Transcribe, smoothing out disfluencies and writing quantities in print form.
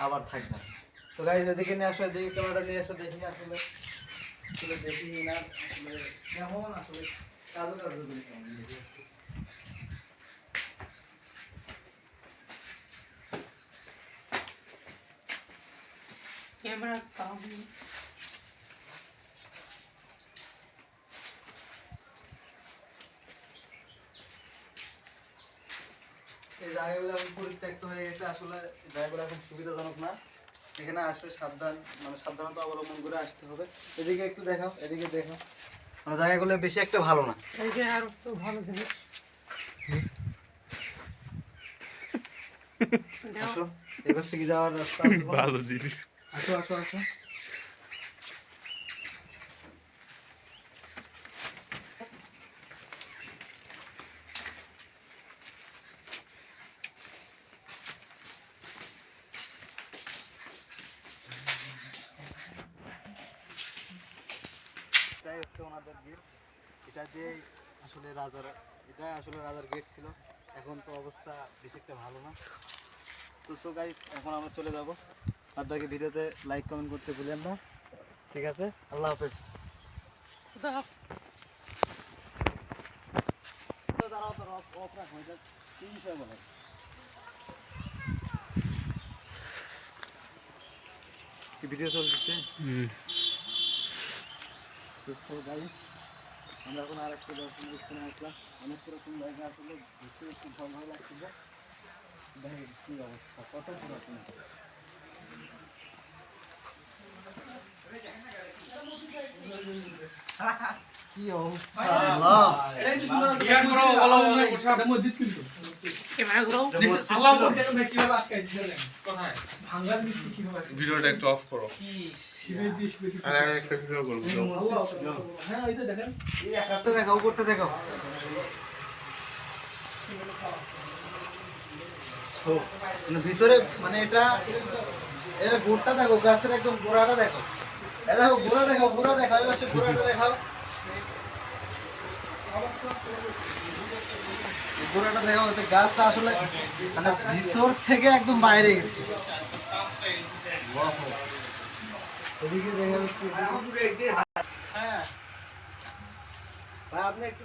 আবার থাকবে না। তো গাইস এদিকে নিয়ে আসো, এদিকে ক্যামেরাটা নিয়ে আসো, দেখি আসলে আসলে দেখি না আসলে কেমন আসলে কাজগুলি কেমন। ক্যামেরা কাম এই জায়গাগুলো এখন পরিত্যক্ত হয়ে গেছে, আসলে এই জায়গাগুলো এখন সুবিধাজনক না। এখানে আসলে সাবধানতা অবলম্বন করে আসতে হবে। এদিকে একটু দেখাও, এদিকে দেখাও, মানে জায়গাগুলো বেশি একটা ভালো না। এই যে আর একটু ভালো জিনিস আসো, এবার থেকে যাওয়ার রাস্তা আছে ভালো জিনিস। আসো আসো আসো। এটাই হচ্ছে ওনাদের গেট। এটা যে আসলে রাজার গেট ছিল। এখন তো অবস্থা বেশি একটা ভালো না। তো সো গাইস, এখন আমরা চলে যাব। আর বাকি ভিডিওতে লাইক কমেন্ট করতে ভুলেন না। ঠিক আছে, আল্লাহ হাফেজ। দাঁড়াও দাঁড়াও, অফ রাখ, কি বিষয় বলে কি ভিডিও চলতেছে। তো গাইস, আমরা এখন আর একটা দর্শনীয় স্থানে আসলাম। অনেক পুরাতন জায়গা, আসলে ঘুরতে একটু ভালো লাগছিল। দেখেন কি অবস্থা, কত পুরাতন। কি অবস্থা, আল্লাহ। ভিডিওটা একটু অফ করো। আর একটা ভিডিও করবো। একটা দেখাও, উপরটা দেখাও। মানে ভিতরে, মানে এটা গোড়টা দেখো, গাছের একদম গোড়াটা দেখো। দেখো গোড়া দেখাও, গোড়া দেখাও, এবার সে গোড়াটা দেখাও। গোড়াটা দেখাও, গাছটা আসলে মানে ভিতর থেকে একদম বাইরে গেছে। এদিকে দেখা যাচ্ছে, হ্যাঁ ভাই আপনি একটু